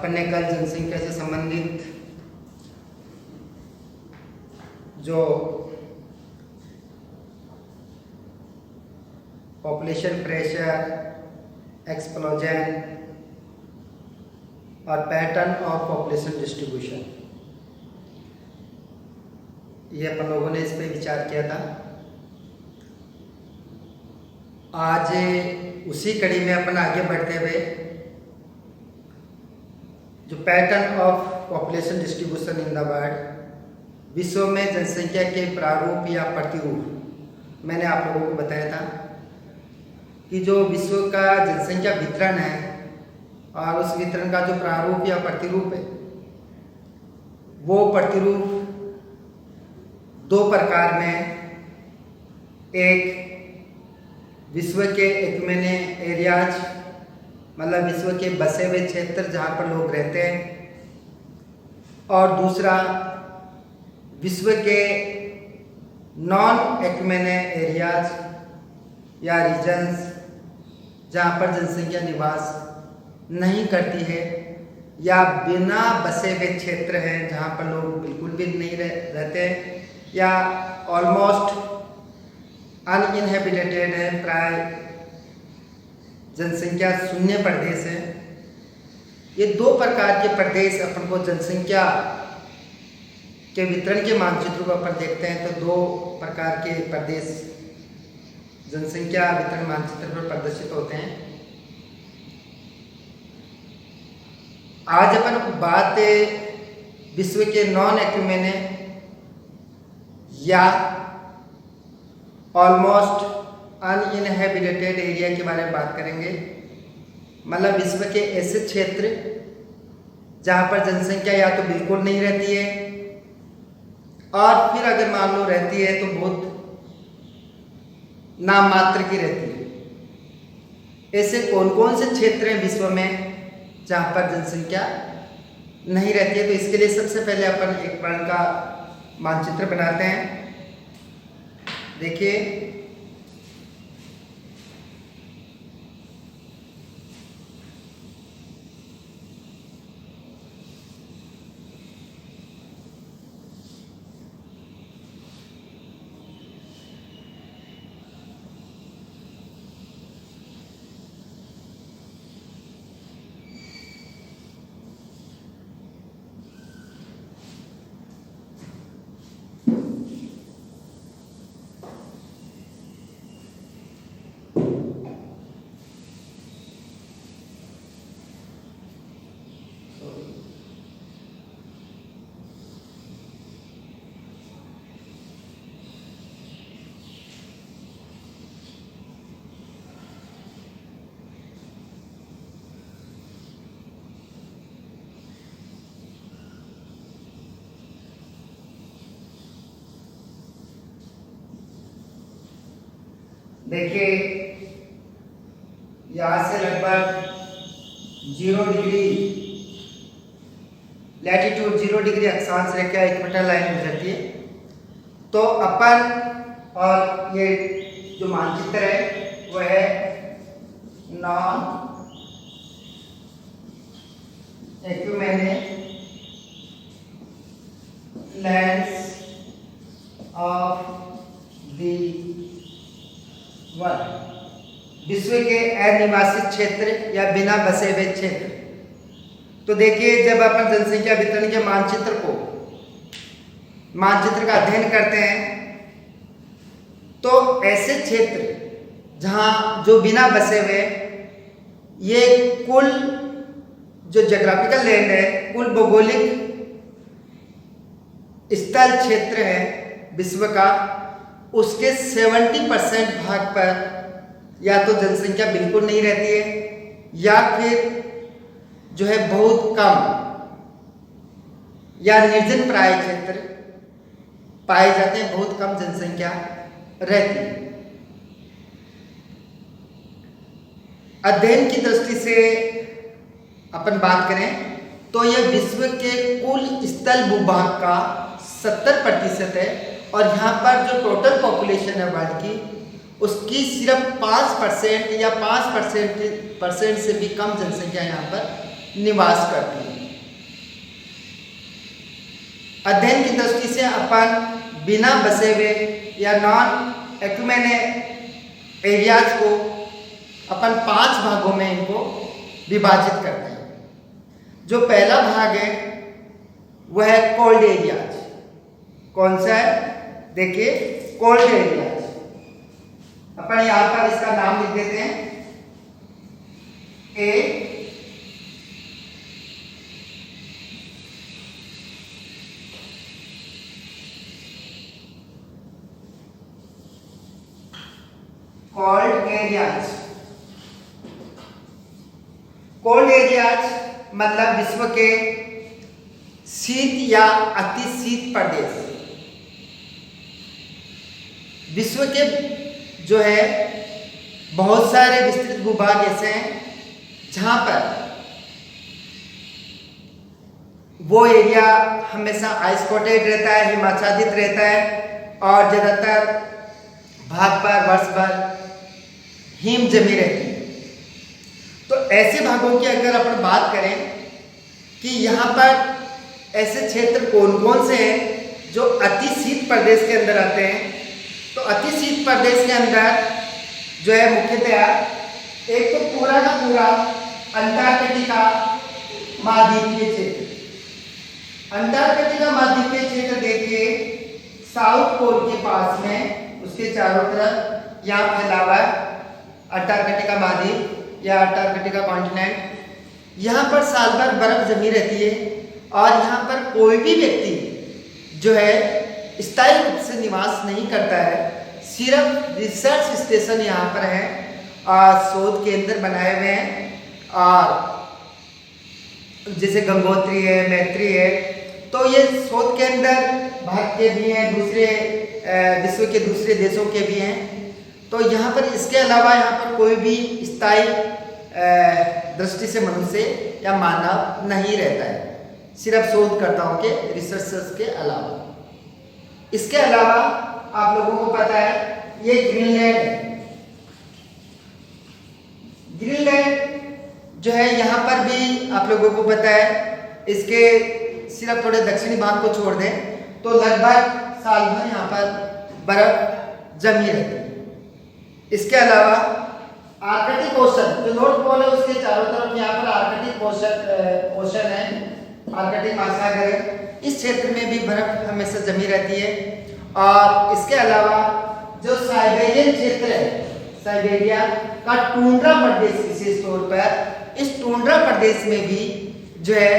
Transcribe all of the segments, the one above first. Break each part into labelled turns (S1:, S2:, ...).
S1: अपन ने कल जनसंख्या से संबंधित जो पॉपुलेशन प्रेशर, एक्सप्लोजन और पैटर्न ऑफ पॉपुलेशन डिस्ट्रीब्यूशन, ये अपन लोगों ने इस पे विचार किया था। आज उसी कड़ी में अपन आगे बढ़ते हुए जो pattern of population distribution in the world, विश्व में जनसंख्या के प्रारूप या प्रतिरूप, मैंने आप लोगों को बताया था कि जो विश्व का जनसंख्या वितरण है और उस वितरण का जो प्रारूप या प्रतिरूप है, वो प्रतिरूप दो प्रकार में, एक विश्व के एक्मेने एरियाज, मतलब विश्व के बसे हुए क्षेत्र जहाँ पर लोग रहते हैं, और दूसरा विश्व के नॉन एक्मेने एरियाज या रीजन्स जहाँ पर जनसंख्या निवास नहीं करती है या बिना बसे हुए क्षेत्र हैं जहाँ पर लोग बिल्कुल भी नहीं रहते या ऑलमोस्ट अनइनहेबिटेड है, प्राय जनसंख्या शून्य प्रदेश है। ये दो प्रकार के प्रदेश अपन को जनसंख्या के वितरण के मानचित्र को अपन देखते हैं तो दो प्रकार के प्रदेश जनसंख्या वितरण मानचित्र पर प्रदर्शित होते हैं। आज अपन बात विश्व के नॉन एक्यूमेने या ऑलमोस्ट अनइनहेबिटेड एरिया के बारे में बात करेंगे, मतलब विश्व के ऐसे क्षेत्र जहाँ पर जनसंख्या या तो बिल्कुल नहीं रहती है और फिर अगर मान लो रहती है तो बहुत नाम मात्र की रहती है। ऐसे कौन कौन से क्षेत्र हैं विश्व में जहाँ पर जनसंख्या नहीं रहती है? तो इसके लिए सबसे पहले अपन एक वर्ण का मानचित्र बनाते हैं। देखिए, देखिए यहाँ से लगभग 0 डिग्री लैटिट्यूड, 0 डिग्री अक्षांश रेखा इक्वेटर लाइन गुजरती है। तो अपन और ये जो मानचित्र है वो है non ecumene lands of the world, विश्व के अनिवासी क्षेत्र या बिना बसे हुए क्षेत्र। तो देखिए, जब अपन जनसंख्या वितरण के मानचित्र का अध्ययन करते हैं तो ऐसे क्षेत्र जहां जो बिना बसे हुए, ये कुल जो ज्योग्राफिकल लैंड है, कुल भौगोलिक स्थल क्षेत्र है विश्व का, उसके 70% भाग पर या तो जनसंख्या बिल्कुल नहीं रहती है या फिर जो है बहुत कम या निर्जन प्राय क्षेत्र पाए जाते हैं, बहुत कम जनसंख्या रहती है। अध्ययन की दृष्टि से अपन बात करें तो यह विश्व के कुल स्थल भूभाग का 70% है और यहाँ पर जो टोटल पॉपुलेशन है वर्ल्ड की, उसकी सिर्फ 5% या 5% से भी कम जनसंख्या यहाँ पर निवास करती हैं। अध्ययन की दृष्टि से अपन बिना बसे हुए या नॉन एक्यूमेन एरियाज को अपन 5 भागों में इनको विभाजित करते हैं। जो पहला भाग है वह है कोल्ड एरियाज। कौन सा है? देखिए, कोल्ड एरियाज। अपन यहां पर इसका नाम लिख देते हैं A. Cold areas. Cold areas मतलब विश्व के शीत या अति शीत प्रदेश। विश्व के जो है बहुत सारे विस्तृत भूभाग ऐसे हैं जहां पर वो एरिया हमेशा आइस कोटेड रहता है, हिमाच्छादित रहता है और ज्यादातर भाग पर वर्ष भर हिम जमी रहती है। तो ऐसे भागों की अगर अपन बात करें कि यहाँ पर ऐसे क्षेत्र कौन कौन से हैं जो अति शीत प्रदेश के अंदर आते हैं, तो अति शीत प्रदेश के अंदर जो है मुख्यतया एक तो पूरा का पूरा अंटार्कटिका महाद्वीपीय क्षेत्र। अंटार्कटिका महाद्वीपीय क्षेत्र देखिए साउथ पोल के पास में, उसके चारों तरफ यहाँ फैला हुआ है अंटार्कटिका महाद्वीप या अंटार्कटिका कॉन्टिनेंट। यहाँ पर साल भर बर्फ जमी रहती है और यहाँ पर कोई भी व्यक्ति जो है स्थायी रूप से निवास नहीं करता है। सिर्फ रिसर्च स्टेशन यहाँ पर है और शोध केंद्र बनाए हुए हैं और जैसे गंगोत्री है, मैत्री है, तो ये शोध केंद्र भारत के भी हैं, दूसरे विश्व के दूसरे देशों के भी हैं। तो यहाँ पर इसके अलावा यहाँ पर कोई भी स्थायी दृष्टि से मनुष्य या मानव नहीं रहता है, सिर्फ शोधकर्ताओं के रिसर्चर्स के अलावा। इसके अलावा आप लोगों को पता है ये ग्रीनलैंड है। ग्रीनलैंड जो है यहाँ पर भी आप लोगों को पता है, इसके सिर्फ थोड़े दक्षिणी भाग को छोड़ दें तो लगभग साल भर यहाँ पर बर्फ जमी रहती है। इसके अलावा आर्कटिक ओशन, जो नॉर्थ पोल है उसके चारों तरफ यहाँ पर आर्कटिक ओशन है, आर्कटिक महासागर है। इस क्षेत्र में भी बर्फ हमेशा जमी रहती है। और इसके अलावा जो साइबेरियन क्षेत्र है, साइबेरिया का टुंड्रा प्रदेश विशेष तौर पर, इस टुंड्रा प्रदेश में भी जो है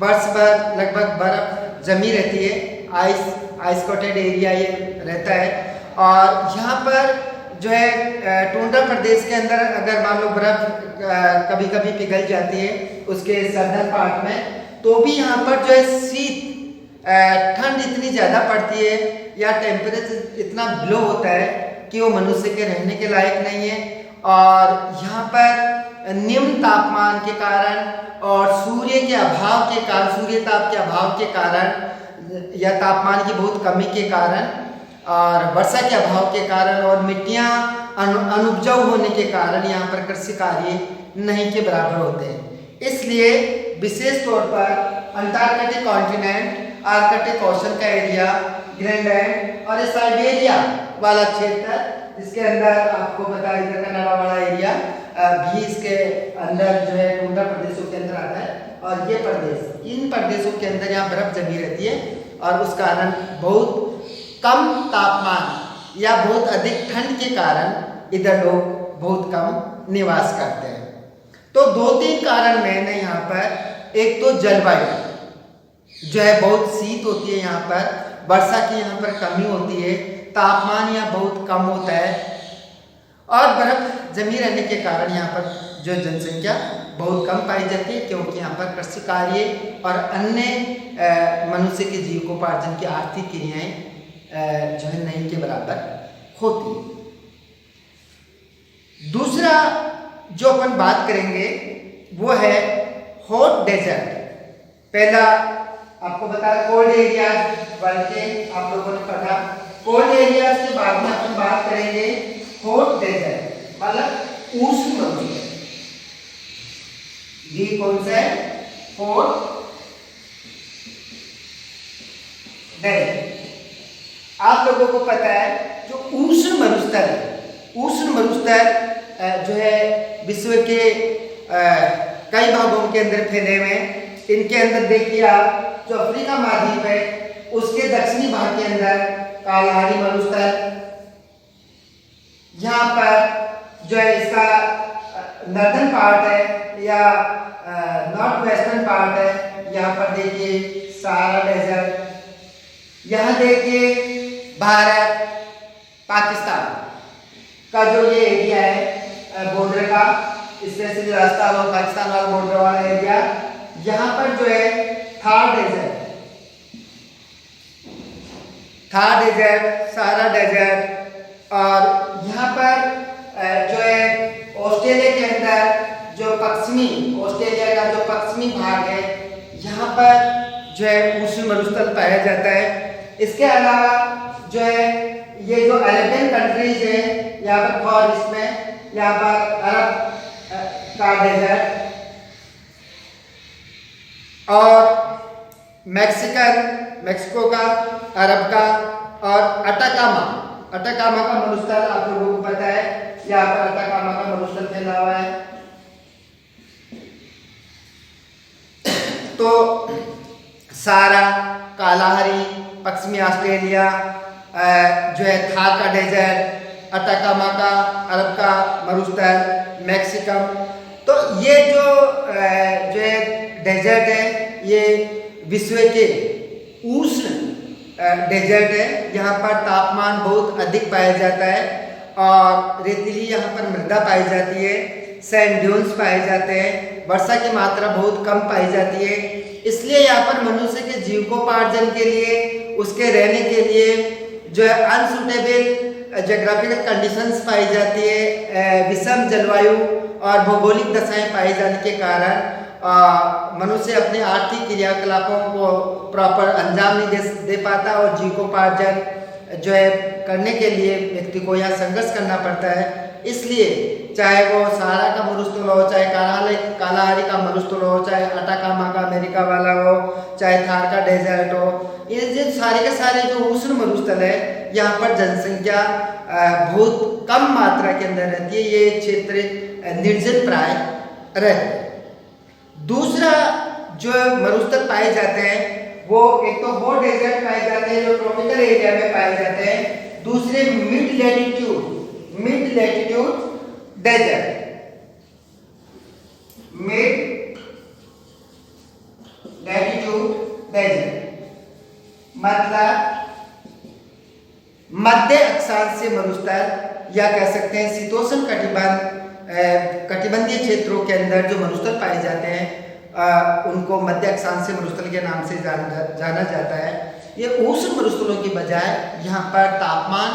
S1: वर्ष भर लगभग बर्फ जमी रहती है। आइस कोटेड एरिया ये रहता है और यहाँ पर जो है टुंड्रा प्रदेश के अंदर अगर मान लो बर्फ कभी कभी पिघल जाती है उसके सदर्न पार्ट में, तो भी यहाँ पर जो है शीत ठंड इतनी ज़्यादा पड़ती है या टेम्परेचर इतना बिलो होता है कि वो मनुष्य के रहने के लायक नहीं है। और यहाँ पर निम्न तापमान के कारण और सूर्य के अभाव के कारण, सूर्य ताप के अभाव के कारण या तापमान की बहुत कमी के कारण और वर्षा के अभाव के कारण और मिट्टियाँ अनुपजाऊ होने के कारण यहाँ पर कृषि कार्य नहीं के बराबर होते हैं। इसलिए विशेष तौर पर अंटार्कटिक कॉन्टिनेंट, आर्कटिक ओशन का एरिया, ग्रीनलैंड और साइबेरिया वाला क्षेत्र, जिसके अंदर आपको पता है इधर कनाडा वाला एरिया भी इसके अंदर जो है टुंड्रा प्रदेशों के अंदर आता है। और ये प्रदेश, इन प्रदेशों के अंदर यहाँ बर्फ जमी रहती है और उस कारण बहुत कम तापमान या बहुत अधिक ठंड के कारण इधर लोग बहुत कम निवास करते हैं। तो 2-3 कारण मैंने यहाँ पर, एक तो जलवायु जो है बहुत शीत होती है यहाँ पर, वर्षा की यहाँ पर कमी होती है, तापमान यहाँ बहुत कम होता है और बर्फ जमी रहने के कारण यहाँ पर जो जनसंख्या बहुत कम पाई जाती है, क्योंकि यहाँ पर कृषि कार्य और अन्य मनुष्य के जीविकोपार्जन की आर्थिक क्रियाएं जो है नहीं के बराबर होती है। दूसरा जो अपन बात करेंगे वो है हॉट डेजर्ट। पहला आपको बता कोल्ड एरियाज वाले आप लोगों ने पढ़ा, कोल्ड एरियाज के बाद में अपन बात करेंगे हॉट डेजर्ट मतलब उष्ण मंडल। ये कौन सा है? 4 डेजर्ट। आप लोगों को पता है जो उष्ण मरुस्थल जो है विश्व के कई भागों के अंदर फैले हुए हैं। इनके अंदर देखिए आप जो अफ्रीका महाद्वीप है उसके दक्षिणी भाग के अंदर कालाहारी मरुस्थल, यहाँ पर जो है इसका नॉर्दर्न पार्ट है या नॉर्थ वेस्टर्न पार्ट है। यहाँ पर देखिए सहारा डेजर्ट, यहाँ देखिए भारत पाकिस्तान का जो ये एरिया है बॉर्डर का, स्पेशली राजस्थान और पाकिस्तान वाला बॉर्डर वाला एरिया, यहाँ पर जो है थार डेजर्ट, सहारा डेजर्ट, और यहाँ पर जो है ऑस्ट्रेलिया के अंदर जो ऑस्ट्रेलिया का जो पश्चिमी भाग है यहाँ पर जो है उष्ण मरुस्थल पाया जाता है। इसके अलावा जो है ये जो अरेबियन कंट्रीज है यहाँ पर फॉर इसमें यहाँ पर अरब का डेजर्ट और मेक्सिको का, अरब का, और अटाकामा का मरुस्थल आप लोगों को पता है, यहाँ पर अटाकामा का मरुस्थल फैला हुआ है। तो सारा, कालाहारी, पश्चिमी ऑस्ट्रेलिया, जो है थार का डेजर्ट, अटाकामा का, अरब का मरुस्थल, मैक्सिकम, तो ये जो है डेजर्ट है ये विश्व के उष्ण डेजर्ट है। यहाँ पर तापमान बहुत अधिक पाया जाता है और रेतीली यहाँ पर मृदा पाई जाती है, सैंड ड्यून्स पाए जाते हैं, वर्षा की मात्रा बहुत कम पाई जाती है। इसलिए यहाँ पर मनुष्य के जीविकोपार्जन के लिए, उसके रहने के लिए जो है अनसुटेबल जोग्राफिकल कंडीशंस पाई जाती है, विषम जलवायु और भौगोलिक दशाएं पाए जाने के कारण मनुष्य अपने आर्थिक क्रियाकलापों को प्रॉपर अंजाम नहीं दे पाता और जीविकोपार्जन जो है करने के लिए व्यक्ति को यहाँ संघर्ष करना पड़ता है। इसलिए चाहे वो सहारा का मरुस्थल हो, चाहे कालाहारी का मरुस्थल हो, चाहे अटाकामा का अमेरिका वाला हो, चाहे थार का डेजर्ट हो, ये सारे के सारे जो उष्ण मरुस्थल है यहाँ पर जनसंख्या बहुत कम मात्रा के अंदर रहती है। ये क्षेत्र निर्जन प्राय रहते। दूसरा जो मरुस्थल पाए जाते हैं वो एक तो वो डेजर्ट पाए जाते हैं जो ट्रॉपिकल एरिया में पाए जाते हैं, दूसरे मिड लैटिट्यूड डेजर्ट, मतलब मध्य अक्षांशीय मरुस्थल या कह सकते हैं शीतोष्ण कटिबंधीय क्षेत्रों के अंदर जो मरुस्थल पाए जाते हैं उनको मध्य अक्षांशीय मरुस्थल के नाम से जाना जाता है। ये उष्ण मरुस्थलों की बजाय यहाँ पर तापमान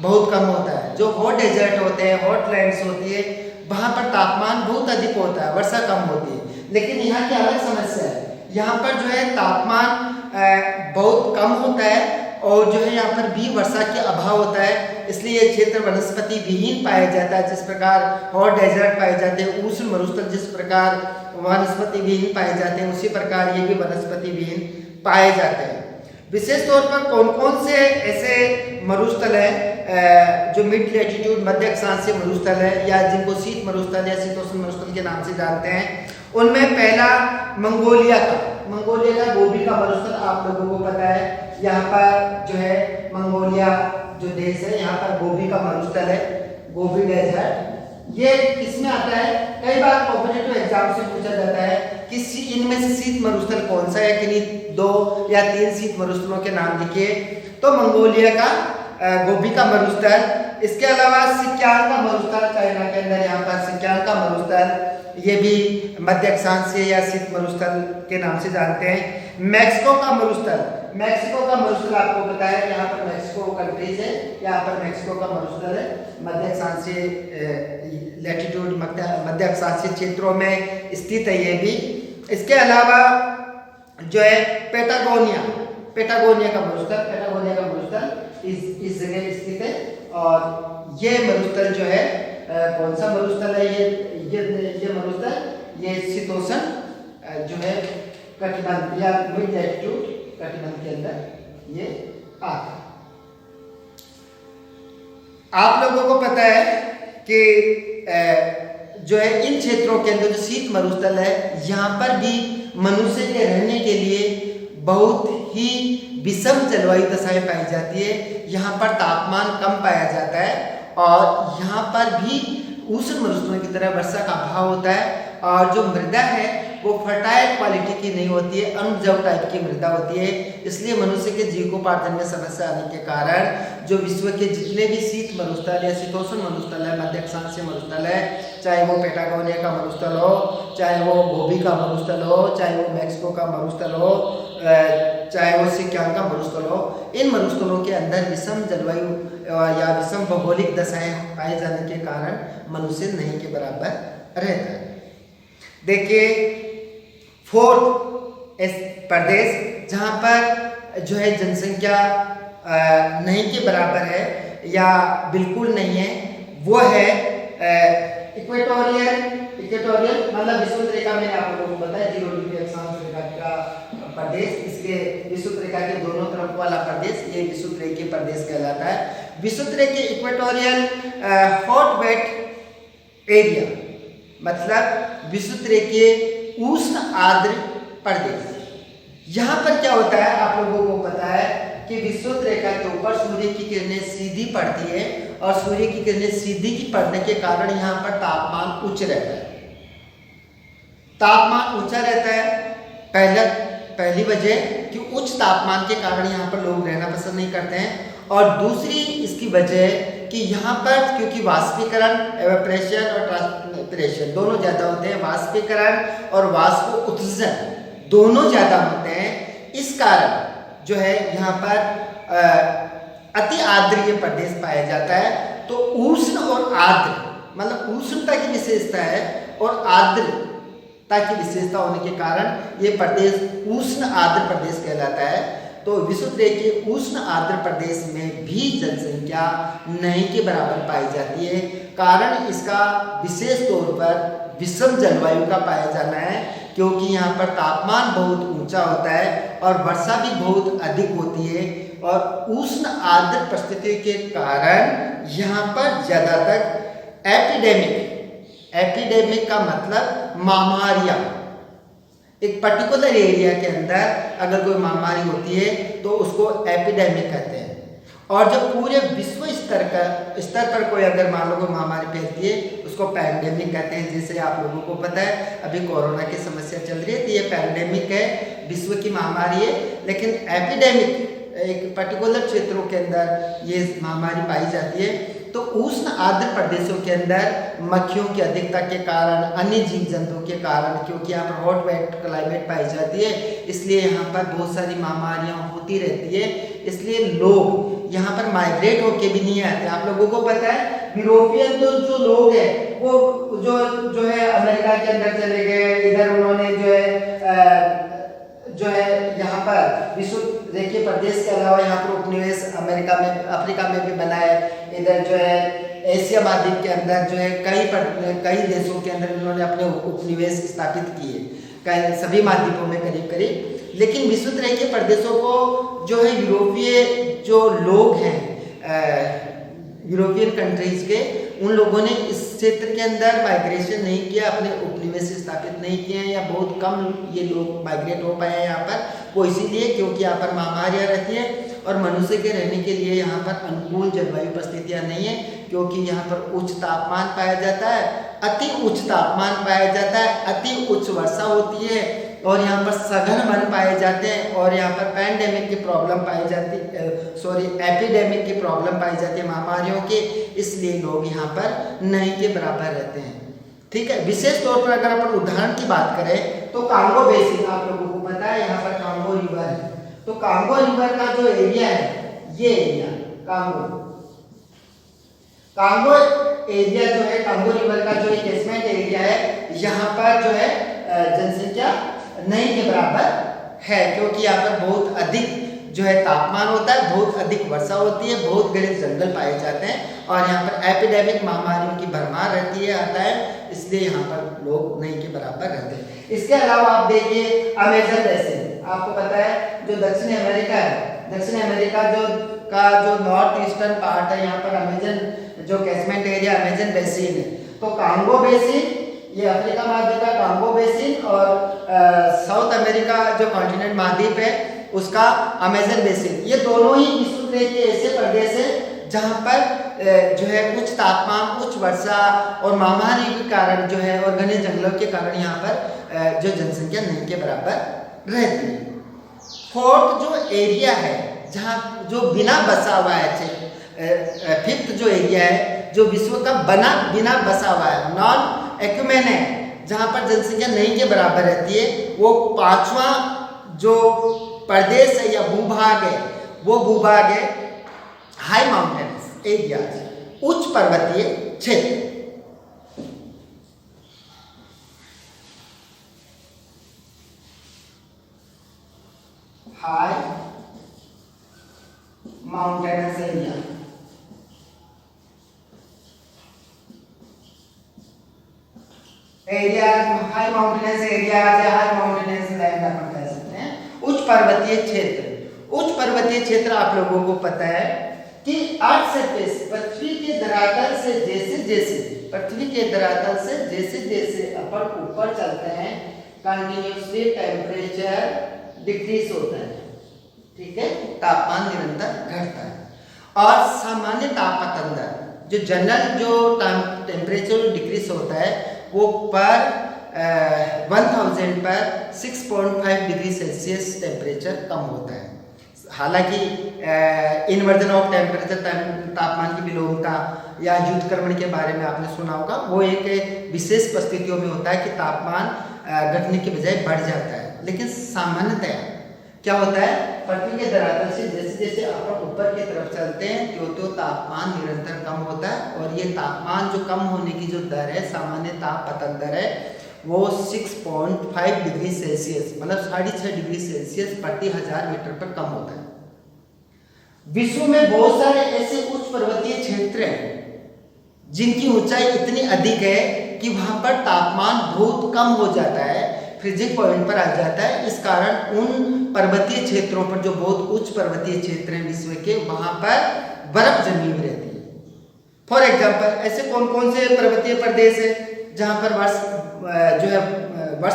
S1: बहुत कम होता है। जो हॉट डेजर्ट होते हैं, हॉट लैंड्स होती है, वहाँ पर तापमान बहुत अधिक होता है, वर्षा कम होती है। लेकिन यहाँ की अलग समस्या है, यहाँ पर जो है तापमान बहुत कम होता है और जो है यहाँ पर भी वर्षा के अभाव होता है। इसलिए ये क्षेत्र वनस्पति विहीन पाया जाता है। जिस प्रकार हॉट डेजर्ट पाए जाते हैं, उष्ण मरुस्थल जिस प्रकार वनस्पति विहीन पाए जाते हैं, उसी प्रकार ये भी वनस्पति विहीन पाए जाते हैं। विशेष तौर पर कौन कौन से ऐसे मरुस्थल हैं जो मिड लैटिट्यूड मध्य अक्षांशीय मरुस्थल है या जिनको शीत मरुस्थल या शीतोष्ण मरुस्थल के नाम से जानते हैं, उनमें पहला मंगोलिया का गोबी का मरुस्थल आप लोगों को पता है। यहाँ पर जो है मंगोलिया जो देश है, यहाँ पर गोबी का मरुस्थल है, गोबी डेजर्ट। ये किसमें आता है? कई बार कॉम्पिटिटिव एग्जाम से पूछा जाता है कि इनमें से शीत मरुस्थल कौन सा है, कि 2 या 3 शीत मरुस्थलों के नाम लिखिए। तो मंगोलिया का गोबी का मरुस्थल, इसके अलावा सिक्किम का मरुस्थल चाइना के अंदर, यहाँ पर सिक्किम का मरुस्थल, ये भी मध्य अक्षांशीय या शीत मरुस्थल के नाम से जानते हैं। मैक्सिको का मरुस्थल आपको पता है, यहाँ पर मैक्सिको कंट्रीज है, यहाँ पर मैक्सिको का मरुस्थल है, मध्य अक्षांशीय लैटिट्यूड मध्य अक्षांशीय क्षेत्रों में स्थित है ये भी। इसके अलावा जो है पेटागोनिया का मरुस्थल इस जगह स्थित है और ये मरुस्थल जो है कौन सा मरुस्थल है? ये मरुस्थल ये शीतोष्ण जो है कटिबंध या मिड लैटिट्यूड कटिबंध के अंदर ये आता है। आप लोगों को पता है कि जो है इन क्षेत्रों के अंदर जो शीत मरुस्थल है, यहाँ पर भी मनुष्य के रहने के लिए बहुत ही विषम जलवायु दशाएं पाई जाती है। यहाँ पर तापमान कम पाया जाता है और यहाँ पर भी उष्ण मरुस्थलों की तरह वर्षा का अभाव होता है और जो मृदा है वो फर्टाइल क्वालिटी की नहीं होती है, अनुपजाऊ टाइप की मृदा होती है। इसलिए मनुष्य के जीविकोपार्जन में समस्या आने के कारण जो विश्व के जितने भी शीत मरुस्थल या शीतोष्ण मरुस्थल है, मध्य अक्षांशीय मरुस्थल है, चाहे वो पैटागोनिया का मरुस्थल हो, चाहे वो गोबी का मरुस्थल हो, चाहे वो मैक्सिको का मरुस्थल हो, चाहे वो सिक्किम का मरुस्थल हो, इन मरुस्थलों के अंदर विषम जलवायु या विषम भौगोलिक दशाएं पाए जाने के कारण मनुष्य नहीं के बराबर रहता है। देखिए फोर्थ प्रदेश जहाँ पर जो है जनसंख्या नहीं के बराबर है या बिल्कुल नहीं है, वो है इक्वेटोरियल मतलब विषुवत रेखा। मैंने आप लोगों को बताया 0 डिग्री अक्षांश रेखा का प्रदेश, इसके विषुवत रेखा के दोनों तरफ वाला प्रदेश ये विषुवत रेखीय प्रदेश कहलाता है। विषुवत रेखीय इक्वेटोरियल हॉट वेट एरिया मतलब विषुवत रेखीय उष्ण आर्द्र प्रदेश। यहाँ पर क्या होता है आप लोगों को पता है कि विषुवत रेखा के ऊपर सूर्य की किरणें सीधी पड़ती है और सूर्य की किरणें सीधी की पड़ने के कारण यहाँ पर तापमान उच्च रहता है। तापमान ऊंचा रहता है पहली वजह कि उच्च तापमान के कारण यहाँ पर लोग रहना पसंद नहीं करते हैं, और दूसरी इसकी वजह कि यहाँ पर क्योंकि वाष्पीकरण एवेपोरेशन और ट्रांसपिरेशन दोनों ज़्यादा होते हैं, वाष्पीकरण और वाष्प उत्सर्जन दोनों ज़्यादा होते हैं। इस कारण जो है यहाँ पर अति आर्द्र ये प्रदेश पाया जाता है। तो उष्ण और आर्द्र मतलब उष्णता की विशेषता है और आर्द्रता की विशेषता होने के कारण ये प्रदेश उष्ण आर्द्र प्रदेश कहलाता है। तो विषुवत रेखीय उष्ण आर्द्र प्रदेश में भी जनसंख्या नहीं के बराबर पाई जाती है। कारण इसका विशेष तौर पर विषम जलवायु का पाया जाना है, क्योंकि यहाँ पर तापमान बहुत ऊंचा होता है और वर्षा भी बहुत अधिक होती है, और उष्ण आर्द्र परिस्थितियों के कारण यहाँ पर ज़्यादातर एपिडेमिक का मतलब महामारियाँ, एक पर्टिकुलर एरिया के अंदर अगर कोई महामारी होती है तो उसको एपिडेमिक कहते हैं। और जब पूरे विश्व स्तर पर कोई अगर मान लो कोई महामारी फैलती है उसको पैंडेमिक कहते हैं। जैसे आप लोगों को पता है अभी कोरोना की समस्या चल रही है तो ये पैंडेमिक है, विश्व की महामारी है। लेकिन एपिडेमिक एक पर्टिकुलर क्षेत्रों के अंदर ये महामारी पाई जाती है। तो उष्ण आर्द्र प्रदेशों के अंदर मक्खियों की अधिकता के कारण, अन्य जीव जंतुओं के कारण, क्योंकि यहाँ पर हॉट वेट क्लाइमेट पाई जाती है, इसलिए यहाँ पर बहुत सारी महामारियाँ होती रहती है। इसलिए लोग यहाँ पर माइग्रेट होके भी नहीं आते। आप लोगों को पता है यूरोपियन तो जो लोग हैं वो जो है अमेरिका के अंदर चले गए, इधर उन्होंने जो है यहाँ पर विषुवत रेखीय प्रदेश के अलावा यहाँ पर उपनिवेश अमेरिका में, अफ्रीका में भी बनाए। इधर जो है एशिया महाद्वीप के अंदर जो है कई देशों के अंदर इन्होंने अपने उपनिवेश स्थापित किए, सभी महाद्वीपों में करीब करीब। लेकिन विषुवत रेखीय प्रदेशों को जो है यूरोपीय जो लोग हैं यूरोपियन कंट्रीज के, उन लोगों ने इस क्षेत्र के अंदर माइग्रेशन नहीं किया, अपने उपनिवेश स्थापित नहीं किए हैं, या बहुत कम ये लोग माइग्रेट हो पाए हैं यहाँ पर। वो इसीलिए क्योंकि यहाँ पर महामारियाँ रहती हैं और मनुष्य के रहने के लिए यहाँ पर अनुकूल जलवायु परिस्थितियाँ नहीं है, क्योंकि यहाँ पर उच्च तापमान पाया जाता है, अति उच्च तापमान पाया जाता है, अति उच्च वर्षा होती है, और यहाँ पर सघन वन पाए जाते हैं, और यहाँ पर पैंडेमिक की प्रॉब्लम पाई जाती एपिडेमिक की प्रॉब्लम पाई जाती है महामारियों के। इसलिए लोग यहाँ पर नहीं के बराबर रहते हैं। ठीक है, विशेष तौर पर अगर अपन उदाहरण की बात करें तो कांगो बेसिन, आप लोगों को पता है यहाँ पर कांगो रिवर है। तो कांगो रिवर का जो एरिया है, ये एरिया कांगो एरिया जो है, कांगो रिवर का जो कैचमेंट एरिया है, यहाँ पर जो है जनसंख्या नहीं के बराबर है, क्योंकि यहाँ पर बहुत अधिक जो है तापमान होता है, बहुत अधिक वर्षा होती है, बहुत घने जंगल पाए जाते हैं और यहाँ पर एपिडेमिक महामारियों की भरमार रहती है आता है, इसलिए यहाँ पर लोग नहीं के बराबर रहते हैं। इसके अलावा आप देखिए अमेजन बेसिन, आपको पता है जो दक्षिण अमेरिका है, दक्षिण अमेरिका जो नॉर्थ ईस्टर्न पार्ट है, यहाँ पर अमेजन जो कैचमेंट एरिया अमेजन बेसिन है। तो कांगो बेसिन, ये अफ्रीका महाद्वीप का कांगो बेसिन और साउथ अमेरिका जो कॉन्टिनेंट महाद्वीप है उसका अमेजन बेसिन, ये दोनों ही विश्व के ऐसे प्रदेश है जहाँ पर जो है उच्च तापमान, उच्च वर्षा और महामारी के कारण जो है और घने जंगलों के कारण यहाँ पर जो जनसंख्या नहीं के बराबर रहती है। फोर्थ जो एरिया है जहाँ जो बिना बसा हुआ है, फिफ्थ जो एरिया है जो विश्व का बिना बसा हुआ है, नॉन एक्यूमेन है, जहाँ पर जनसंख्या नहीं के बराबर रहती है, वो पांचवा जो प्रदेश है या भूभाग है, वो भूभाग है हाई माउंटेन्स एरिया, उच्च पर्वतीय क्षेत्र। High mountainous area, high mountainous area या हाई माउंटेनस लैंड अपन कह सकते हैं। उच्च पर्वतीय क्षेत्र, उच्च पर्वतीय क्षेत्र आप लोगों को पता है कि अर्थ सरफेस, पृथ्वी के धरातल से जैसे जैसे अपन ऊपर चलते हैं कंटिन्यूअसली टेम्परेचर डिक्रीज होता है, ठीक है, तापमान निरंतर घटता है और सामान्य तापमात्रा जो जनरल जो टेम्परेचर डिक्रीज होता है वो पर 1000 पर 6.5 डिग्री सेल्सियस टेम्परेचर कम होता है। हालांकि इन्वर्जन ऑफ टेम्परेचर, तापमान की विलोमता या युद्धकर्मण के बारे में आपने सुना होगा, वो एक विशेष परिस्थितियों में होता है कि तापमान घटने के बजाय बढ़ जाता है, लेकिन सामान्यतया क्या होता है, पृथ्वी के धरातल से जैसे जैसे अपन ऊपर की तरफ चलते हैं तो तापमान निरंतर कम होता है और ये तापमान जो कम होने की जो दर है, सामान्य तापपतन दर है, वो 6.5 डिग्री सेल्सियस मतलब 6.5 डिग्री सेल्सियस प्रति 1000 मीटर पर कम होता है। विश्व में बहुत सारे ऐसे उच्च पर्वतीय क्षेत्र हैं जिनकी ऊंचाई इतनी अधिक है कि वहां पर तापमान बहुत कम हो जाता है, फ्रीजिंग पॉइंट पर आ जाता है। इस कारण उन पर्वतीय क्षेत्रों पर जो बहुत उच्च पर्वतीय क्षेत्र हैं विश्व के, वहां पर बर्फ जमी हुई रहती है। फॉर एग्जाम्पल ऐसे कौन कौन से पर्वतीय प्रदेश है जहां पर वर्ष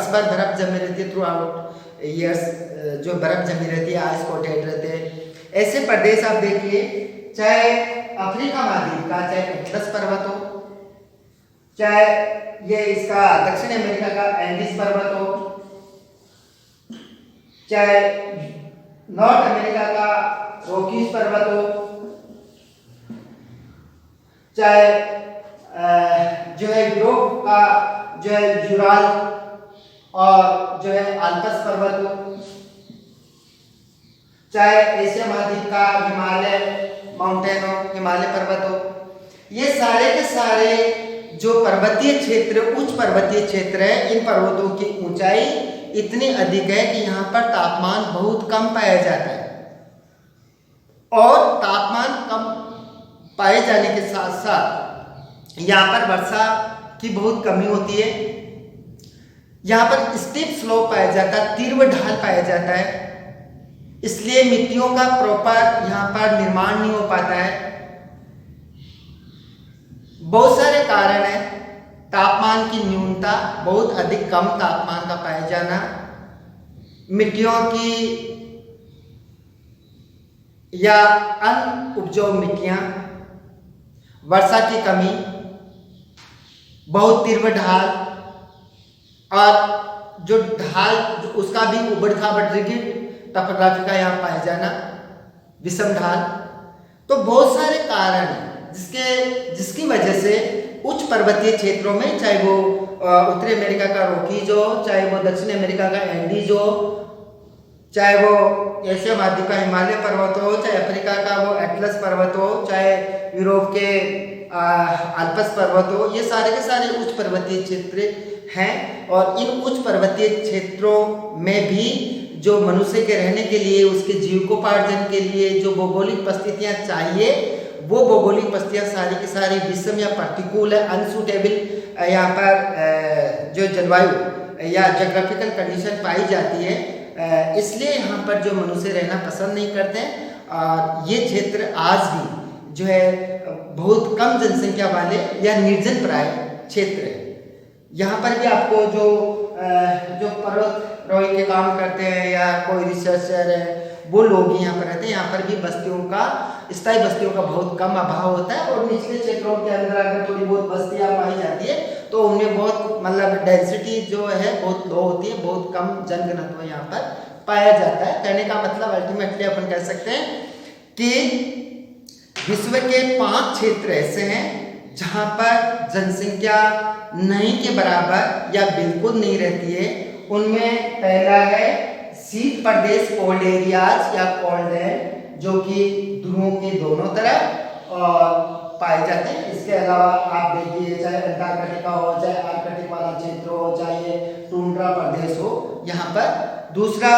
S1: भर बर्फ जमी रहती है, थ्रू आउट ईयर्स जो बर्फ जमी रहती है, आइस कोटेड रहते हैं। ऐसे प्रदेश आप देखिए, चाहे अफ्रीका महाद्वीप का चाहे एटलस पर्वत हो, चाहे ये इसका दक्षिण अमेरिका का एंडीज पर्वत हो, चाहे नॉर्थ अमेरिका का रॉकीज पर्वत हो, चाहे जो है यूरोप का जो है यूराल और जो है आल्प्स पर्वत हो, चाहे एशिया महाद्वीप का हिमालय माउंटेन हो, हिमालय पर्वत हो, ये सारे के सारे जो पर्वतीय क्षेत्र, उच्च पर्वतीय क्षेत्र है, इन पर्वतों की ऊंचाई इतनी अधिक है कि यहाँ पर तापमान बहुत कम पाया जाता है और तापमान कम पाए जाने के साथ साथ यहाँ पर वर्षा की बहुत कमी होती है। यहाँ पर स्टीप स्लोप पाया जाता है, तीव्र ढाल पाया जाता है, इसलिए मिट्टियों का प्रॉपर यहाँ पर निर्माण नहीं हो पाता है। बहुत सारे कारण हैं, तापमान की न्यूनता, बहुत अधिक कम तापमान का पाया जाना, मिट्टियों की या अन्य उपजाऊ मिट्टियां, वर्षा की कमी, बहुत तीव्र ढाल और जो ढाल उसका भी उबड़ खाबड़ टोपोग्राफी का यहाँ पाया जाना, विषम ढाल। तो बहुत सारे कारण हैं जिसकी वजह से उच्च पर्वतीय क्षेत्रों में, चाहे वो उत्तरी अमेरिका का रॉकीज हो, चाहे वो दक्षिण अमेरिका का एंडीज हो, चाहे वो एशिया महाद्वीप का हिमालय पर्वत हो, चाहे अफ्रीका का वो एटलस पर्वत हो, चाहे यूरोप के आल्प्स पर्वत हो, ये सारे के सारे उच्च पर्वतीय क्षेत्र हैं और इन उच्च पर्वतीय क्षेत्रों में भी जो मनुष्य के रहने के लिए, उसके जीविकोपार्जन के लिए जो भौगोलिक परिस्थितियाँ चाहिए, वो भौगोलिक परिस्थितियाँ सारी की सारी विषम या प्रतिकूल है, अनसूटेबल यहाँ पर जो जलवायु या जोग्राफिकल कंडीशन पाई जाती है, इसलिए यहाँ पर जो मनुष्य रहना पसंद नहीं करते हैं। और ये क्षेत्र आज भी जो है बहुत कम जनसंख्या वाले या निर्जन प्राय क्षेत्र है। यहाँ पर भी आपको जो पर्वतारोही के काम करते हैं या कोई रिसर्चर है, वो लोग ही यहाँ पर रहते हैं। यहाँ पर भी स्थायी बस्तियों का बहुत कम अभाव होता है। और निचले क्षेत्रों के अंदर अगर थोड़ी बहुत बस्तियाँ पाई जाती है तो उनमें बहुत मतलब डेंसिटी जो है बहुत लो होती है, बहुत कम जनघनत्व यहाँ पर पाया जाता है। कहने का मतलब अल्टीमेटली अपन कह सकते हैं कि विश्व के 5 क्षेत्र ऐसे हैं जहाँ पर जनसंख्या नहीं के बराबर या बिल्कुल नहीं रहती है। उनमें पहला है शीत प्रदेश, कोल्ड एरियाज या कोल्ड लैंड, जो कि ध्रुवों के दोनों तरफ पाए जाते हैं। इसके अलावा आप देखिए, चाहे अंटार्कटिका हो, चाहे आर्कटिक वाला क्षेत्र हो, चाहे टुंड्रा प्रदेश हो, यहाँ पर। दूसरा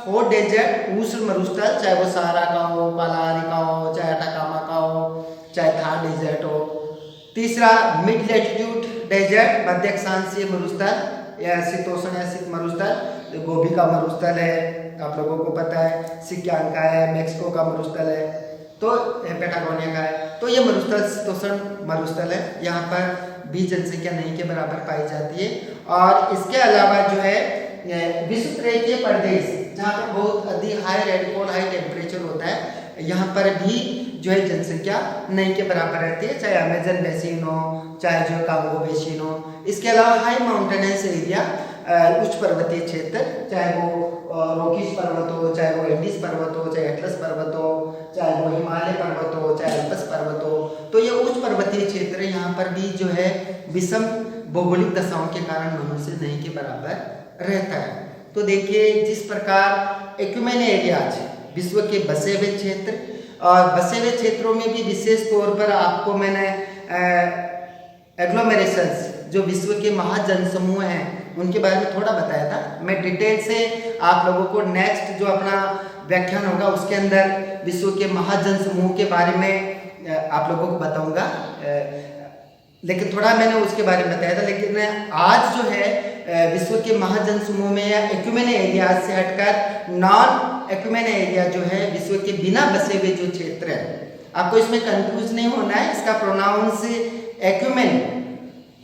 S1: हॉट डेजर्ट, उष्ण मरुस्थल, चाहे वो सहारा का हो, कालाहारी का हो, चाहे अटाकामा का हो, चाहे थार डेजर्ट हो। तीसरा मिड लैटिट्यूड डेजर्ट, मध्य अक्षांशीय मरुस्थल या शीतोष्ण या शीत मरुस्थल, गोबी का मरुस्थल है, आप लोगों को पता है, सिक्किम का है, मेक्सिको का मरुस्थल है, तो पेटागोनिया का है। तो ये मरुस्थल शीतोष्ण मरुस्थल है, यहाँ पर भी जनसंख्या नहीं के बराबर पाई जाती है। और इसके अलावा जो है विषुवतीय प्रदेश, जहाँ पर बहुत अधिक हाई रेनफॉल, हाई टेम्परेचर होता है, यहाँ पर भी जो है जनसंख्या नहीं के बराबर रहती है, चाहे अमेजन बेसिन हो, चाहे जो कांगो बेसिन हो। इसके अलावा हाई माउंटेनस एरिया, उच्च पर्वतीय क्षेत्र, चाहे वो रोकीज पर्वत हो, चाहे वो एंडीज पर्वत हो, चाहे एटलस पर्वत हो, चाहे वो हिमालय पर्वत हो, चाहे अल्पस पर्वत हो, तो ये उच्च पर्वतीय क्षेत्र यहाँ पर भी जो है विषम भौगोलिक दशाओं के कारण मनुष्य नहीं के बराबर रहता है। तो देखिए, जिस प्रकार एक्यूमेन एरियाज, विश्व के बसे हुए क्षेत्र, और बसे हुए क्षेत्रों में भी विशेष तौर पर आपको मैंने एग्लोमेरेशंस, जो विश्व के महाजन समूह हैं, उनके बारे में थोड़ा बताया था। मैं डिटेल से आप लोगों को नेक्स्ट जो अपना व्याख्यान होगा उसके अंदर विश्व के महाजन समूह के बारे में आप लोगों को बताऊंगा, लेकिन थोड़ा मैंने उसके बारे में बताया था। लेकिन आज जो है विश्व के महाजन समूह में या एक्यूमेन एरिया से हटकर नॉन एक्यूमेन एरिया जो है विश्व के बिना बसे हुए जो क्षेत्र है, आपको इसमें कंफ्यूज नहीं होना है। इसका प्रोनाउंस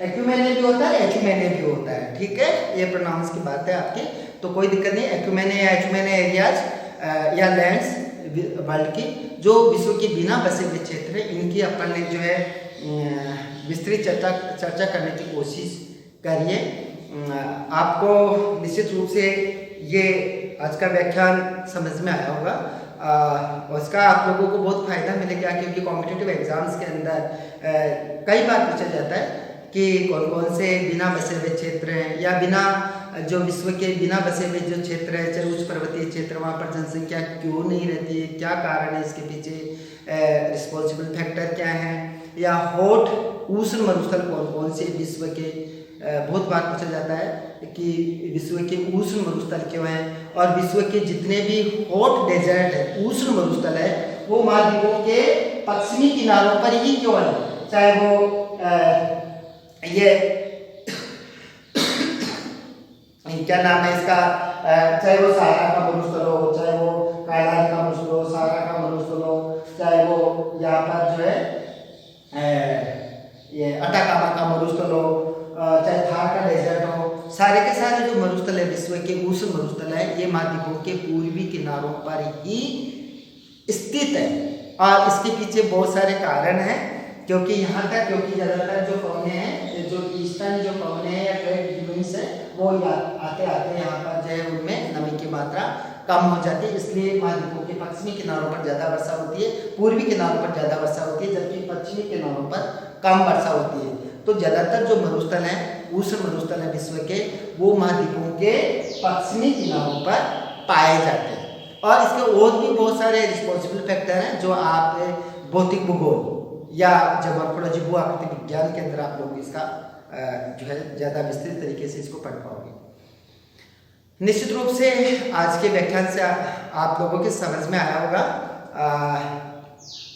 S1: एक्यूमेने भी होता है, एक्यूमेने भी होता है, ठीक है। ये प्रोनाउंस की बात है आपकी, तो कोई दिक्कत नहीं। एक्यूमेने या एक्यूमेने एरियाज या लैंड्स वर्ल्ड की जो विश्व के बिना बसे हुए क्षेत्र है, इनकी अपन ने जो है विस्तृत चर्चा करने की कोशिश करिए। आपको निश्चित रूप से ये आज का व्याख्यान समझ में आया होगा। उसका आप लोगों को बहुत फायदा मिलेगा, क्योंकि कॉम्पिटिटिव एग्जाम्स के अंदर कई बार पूछा जाता है कि कौन कौन से बिना बसे हुए क्षेत्र हैं, या बिना जो विश्व के बिना बसे हुए जो क्षेत्र है, चाहे उच्च पर्वतीय क्षेत्र, वहाँ पर जनसंख्या क्यों नहीं रहती है, क्या कारण है, इसके पीछे रिस्पॉन्सिबल फैक्टर क्या है, या हॉट उष्ण मरुस्थल कौन कौन से विश्व के, बहुत बार पूछा जाता है कि विश्व के उष्ण मरुस्थल क्यों हैं, और विश्व के जितने भी हॉट डेजर्ट है, उष्ण मरुस्थल है, वो महाद्वीपों के पश्चिमी किनारों पर ही क्यों है, चाहे वो ये क्या नाम है इसका, चाहे वो सहारा का मरुस्थल हो, चाहे वो कालाहारी का मरुस्थल हो, सहारा का मरुस्थल हो, चाहे वो यहाँ पर जो है ये अटाकामा का मरुस्थल हो, चाहे थार का डेजर्ट हो, सारे के सारे जो मरुस्थल है विश्व के उष्ण मरुस्थल है, ये महाद्वीपों के पूर्वी किनारों पर ही स्थित है। और इसके पीछे बहुत सारे कारण हैं, क्योंकि यहाँ तक, क्योंकि ज़्यादातर जो पवने हैं, जो ईस्टर्न जो पवने हैं या ट्रेड विंड्स है, वो आते आते यहाँ पर जो है उनमें नमी की मात्रा कम हो जाती है। इसलिए महाद्वीपों के पश्चिमी किनारों पर ज़्यादा वर्षा होती है, पूर्वी किनारों पर ज़्यादा वर्षा होती है, जबकि पश्चिमी किनारों पर कम वर्षा होती है। तो ज़्यादातर जो मरुस्थल हैं, उष्ण मरुस्थल है विश्व के, वो महाद्वीपों के पश्चिमी किनारों पर पाए जाते हैं। और इसके और भी बहुत सारे रिस्पॉन्सिबल फैक्टर हैं जो आप भौतिक भूगोल या जब मॉर्फोलॉजी भू आकृति विज्ञान के अंदर आप लोग इसका जो है ज़्यादा विस्तृत तरीके से इसको पढ़ पाओगे। निश्चित रूप से आज के व्याख्यान से आप लोगों के समझ में आया होगा।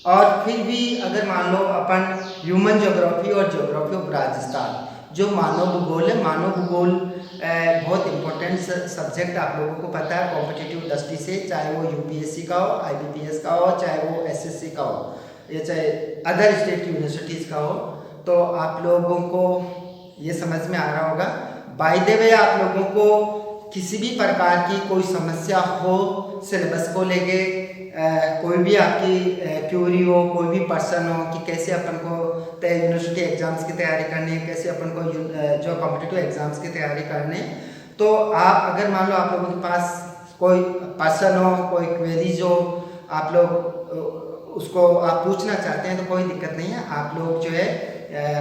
S1: और फिर भी अगर मान लो अपन ह्यूमन ज्योग्राफी और ज्योग्राफी ऑफ राजस्थान, जो मानव भूगोल है, मानव भूगोल बहुत इंपॉर्टेंट सब्जेक्ट आप लोगों को पता है कॉम्पिटिटिव दृष्टि से, चाहे वो यूपीएससी का हो, आईबीपीएस का हो, चाहे वो एसएससी का हो, या चाहे अदर स्टेट यूनिवर्सिटीज़ का हो, तो आप लोगों को ये समझ में आ रहा होगा। बाय द वे, आप लोगों को किसी भी प्रकार की कोई समस्या हो सिलेबस को लेके, कोई भी आपकी क्यूरी हो, कोई भी पर्सन हो कि कैसे अपन को यूनिवर्सिटी एग्जाम्स की तैयारी करनी है, कैसे अपन को जो कॉम्पिटिटिव एग्जाम्स की तैयारी करनी है, तो आप अगर मान लो आप लोगों के पास कोई पर्सन हो, कोई क्वेरीज हो, आप लोग उसको आप पूछना चाहते हैं तो कोई दिक्कत नहीं है। आप लोग जो है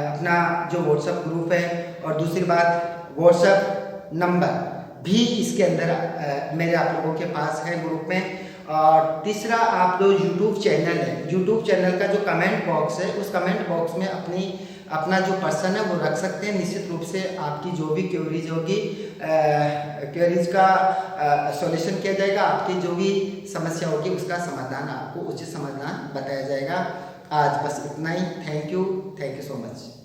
S1: अपना जो व्हाट्सएप ग्रुप है, और दूसरी बात व्हाट्सएप नंबर भी इसके अंदर मेरे आप लोगों के पास है ग्रुप में। और तीसरा, आप लोग यूट्यूब चैनल है, यूट्यूब चैनल का जो कमेंट बॉक्स है, उस कमेंट बॉक्स में अपना जो पर्सन है वो रख सकते हैं। निश्चित रूप से आपकी जो भी क्वेरीज होगी, क्वेरीज का सॉल्यूशन किया जाएगा, आपकी जो भी समस्या होगी उसका समाधान आपको उचित समाधान बताया जाएगा। आज बस इतना ही। Thank you so much.